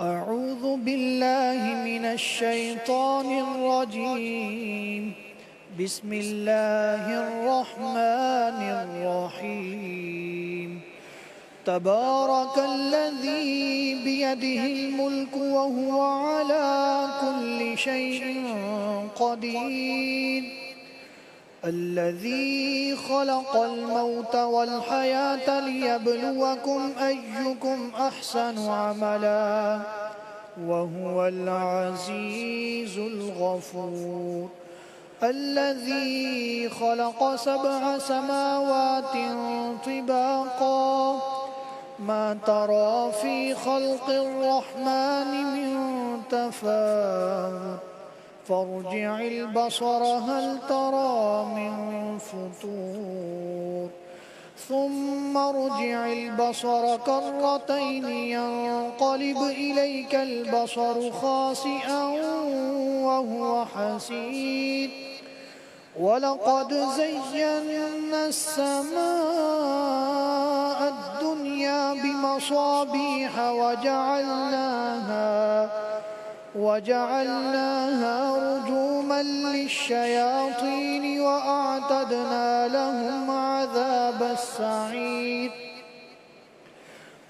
أعوذ بالله من الشيطان الرجيم. بسم الله الرحمن الرحيم. تبارك الذي بيده الملك وهو على كل شيء قدير. الذي خلق الموت والحياة ليبلوكم أيكم أحسن عملا وهو العزيز الغفور. الذي خلق 7 سماوات طباقا ما ترى في خلق الرحمن من تفاوت فارجع البصر هل ترى من فطور ثم ارجع البصر كرتين ينقلب إليك البصر خاسئا وهو حسير. ولقد زينا السماء الدنيا بمصابيح وجعلناها رجوما للشياطين وأعتدنا لهم عذاب السعير.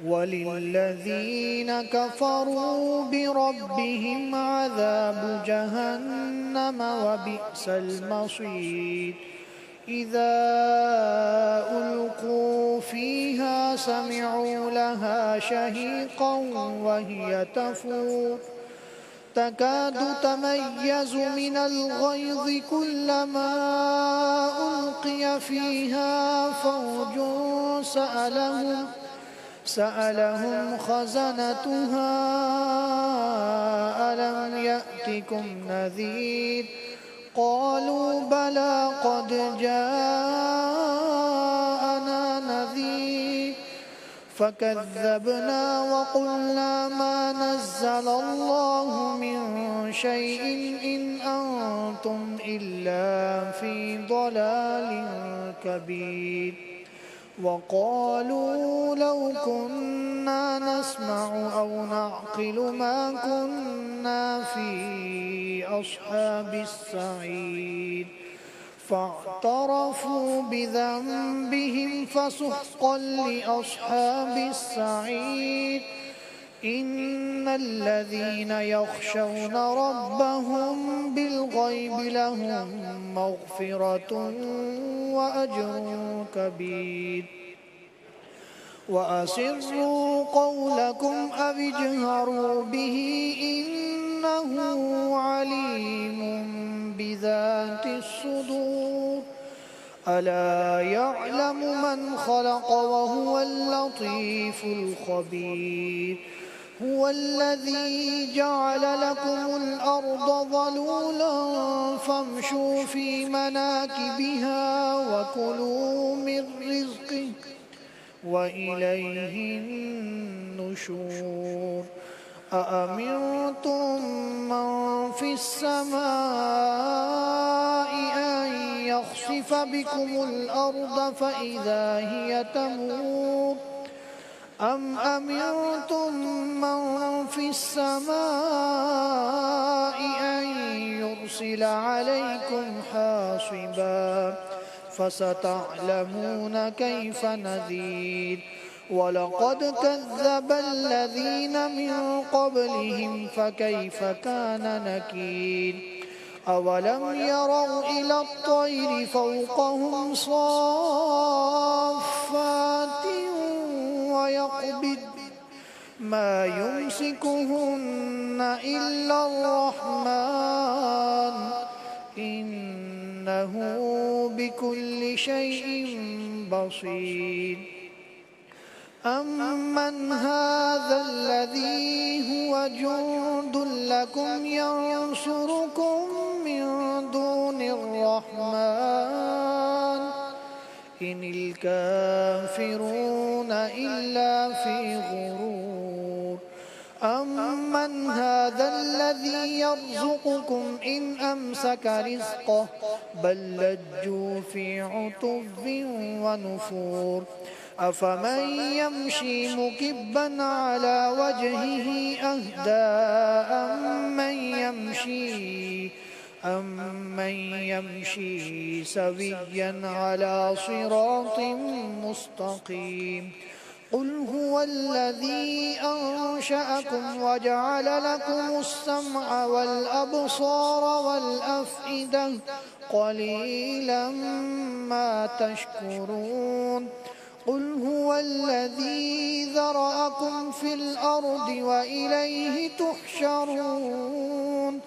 وللذين كفروا بربهم عذاب جهنم وبئس المصير. إذا ألقوا فيها سمعوا لها شهيقا وهي تفور تكاد تميز من الغيظ كلما ألقي فيها فوج سألهم خزنتها ألم يأتكم نذير قالوا بلى قد جاءنا نذير فكذبنا وقلنا ما نزل الله من شيء إن أنتم إلا في ضلال كبير. وقالوا لو كنا نسمع أو نعقل ما كنا في أصحاب السعير فاعترفوا بذنبهم فسحقا لأصحاب السعير. إن الذين يخشون ربهم بالغيب لهم مغفرة وأجر كبير. وأسروا قولكم أو اجهروا به إنه عليم بذات الصدور. ألا يعلم من خلق وهو اللطيف الخبير. هو الذي جعل لكم الأرض ظلولا فامشوا في مناكبها وكلوا من رزقه وإليه النشور. أأمنتم من في السماء أن يخسف بكم الأرض فإذا هي تمور أم أمنتم من في السماء أن يرسل عليكم حاصبا فستعلمون كيف نذير. ولقد كذب الذين من قبلهم فكيف كان نكير. أولم يروا إلى الطير فوقهم صافات ويقبض ما يمسكهن إلا الرحمن إنه بكل شيء بصير. أمن هذا الذي هو جند لكم ينصركم من دون الرحمن إن الكافرون إلا في غرور. أمن هذا الذي يرزقكم إن أمسك رزقه بل لجوا في عتب ونفور. أفمن يمشي مكبا على وجهه أهدى أمن يمشي سويا على صراط مستقيم قل هو الذي أنشأكم وجعل لكم السمع والأبصار والأفئدة قليلا ما تشكرون قل هو الذي ذرأكم في الأرض وإليه تحشرون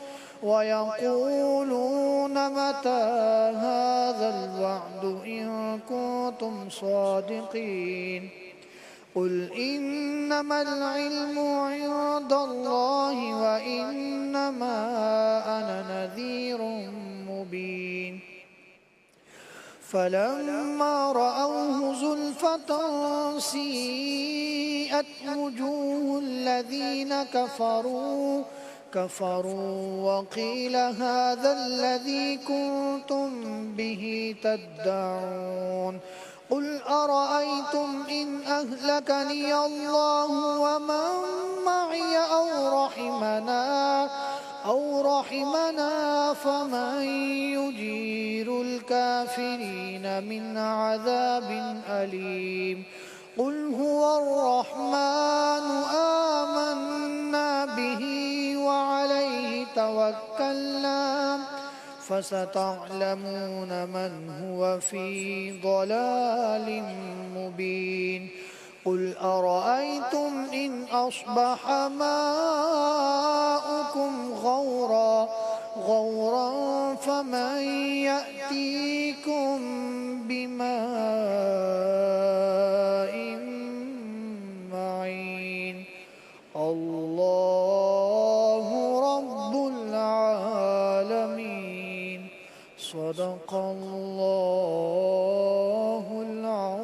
ويقولون متى هذا الوعد إن كنتم صادقين قل إنما العلم عند الله وإنما أنا نذير مبين فلما رأوه زلفة سيئت وجوه الذين كفروا وقيل هذا الذي كنتم به تدعون قل أرأيتم إن أهلكني الله ومن معي أو رحمنا فمن يجير الكافرين من عذاب أليم قل هو الرحمن آمنا به وعليه توكلنا فستعلمون من هو في ضلال مبين قل أرأيتم إن أصبح ماؤكم غورا فمن يأتيكم بماء معين الله رب العالمين صدق الله العظيم.